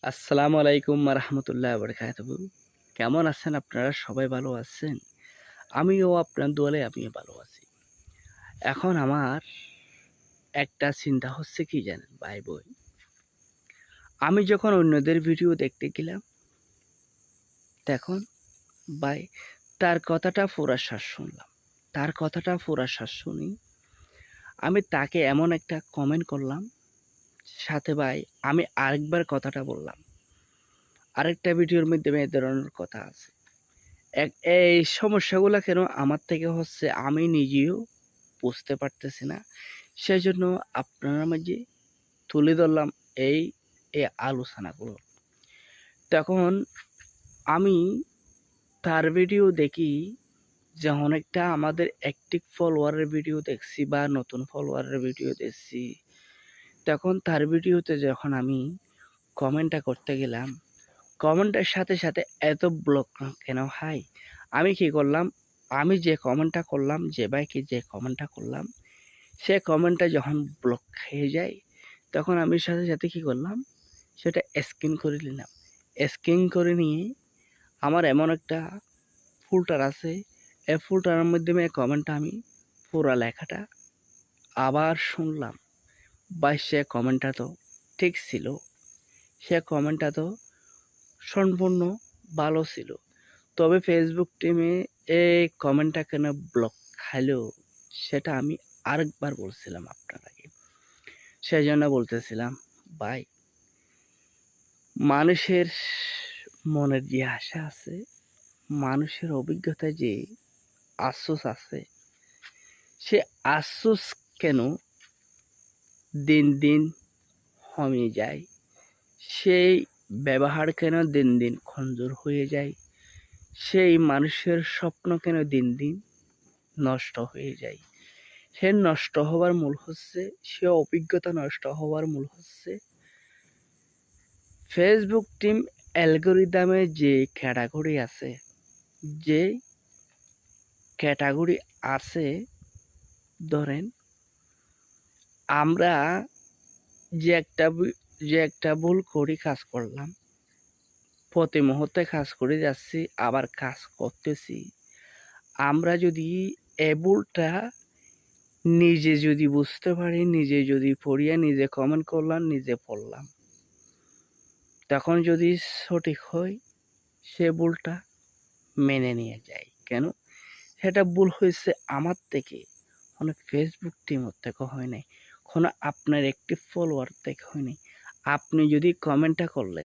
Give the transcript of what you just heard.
আসসালামু আলাইকুম রাহমাতুল্লাহি ওয়া বারাকাতুহু। কেমন আছেন আপনারা? সবাই ভালো আছেন? আমিও আপনার দোয়ালে আমিও ভালো আছি। এখন আমার একটা চিন্তা হচ্ছে কি জানেন ভাই? আমি যখন অন্যদের ভিডিও দেখতে গেলাম, তখন ভাই তার কথাটা পুরা শ্বাস শুনলাম। তার কথাটা পুরা শ্বাস শুনি আমি তাকে এমন একটা কমেন্ট করলাম, সাথে ভাই আমি আরেকবার কথাটা বললাম। আরেকটা ভিডিওর মধ্যে এই ধরনের কথা আছে। এই সমস্যাগুলা কেন আমার থেকে হচ্ছে আমি নিজেও বুঝতে পারতেছি না। সেজন্য আপনার মাঝে তুলে ধরলাম এই আলোচনাগুলো। তখন আমি তার ভিডিও দেখি যে অনেকটা আমাদের অ্যাক্টিভ ফলোয়ারের ভিডিও দেখছি বা নতুন ফলোয়ারের ভিডিও দেখছি। তখন তার ভিডিওতে যখন আমি কমেন্টটা করতে গেলাম, কমেন্টের সাথে এত ব্লক কেন হয়? আমি কি করলাম? আমি যে কমেন্টটা করলাম, যে ভাইকে যে কমেন্টটা করলাম, সে কমেন্টটা যখন ব্লক খেয়ে যায়, তখন আমি সাথে কি করলাম? সেটা স্ক্রিন করে নিলাম। স্ক্রিন করে নিয়ে আমার এমন একটা ফোল্ডার আছে, এই ফোল্ডারের মাধ্যমে কমেন্টটা আমি পুরা লেখাটা আবার শুনলাম। ভাই সে কমেন্টটা তো ঠিক ছিল। সে কমেন্টটা তো সম্পূর্ণ ভালো ছিল। তবে ফেসবুক টিমে এই কমেন্টটা কেন ব্লক খাইলো সেটা আমি আরেকবার বলছিলাম আপনাকে। সেজন্য বলতেছিলাম ভাই, মানুষের মনের যে আশা আছে, মানুষের অভিজ্ঞতায় যে আফসোস আছে, সে আফসোস কেন দিন দিন কমে যায়? সেই ব্যবহার কেন দিন দিন কমজোর হয়ে যায়? সেই মানুষের স্বপ্ন কেন দিন দিন নষ্ট হয়ে যায়? সে নষ্ট হওয়ার মূল হচ্ছে, সে অভিজ্ঞতা নষ্ট হওয়ার মূল হচ্ছে ফেসবুক টিম অ্যালগরিদমে যে ক্যাটাগরি আছে, যে ক্যাটাগরি আছে, ধরেন আমরা যে একটা ভুল করি, কাজ করলাম, প্রতি মুহূর্তে কাজ করে যাচ্ছি, আবার কাজ করতেছি। আমরা যদি এই ভুলটা নিজে যদি বুঝতে পারি, নিজে যদি পড়িয়া নিজে কমেন্ট করলাম, নিজে পড়লাম, তখন যদি সঠিক হয়, সে ভুলটা মেনে নিয়ে যায়। কেন? সেটা ভুল হয়েছে আমার থেকে, কোনো ফেসবুক টিমের থেকে হয় নাই, কোনো আপনার একটি ফলোয়ার থেকে হয় নাই। আপনি যদি কমেন্টটা করলেন,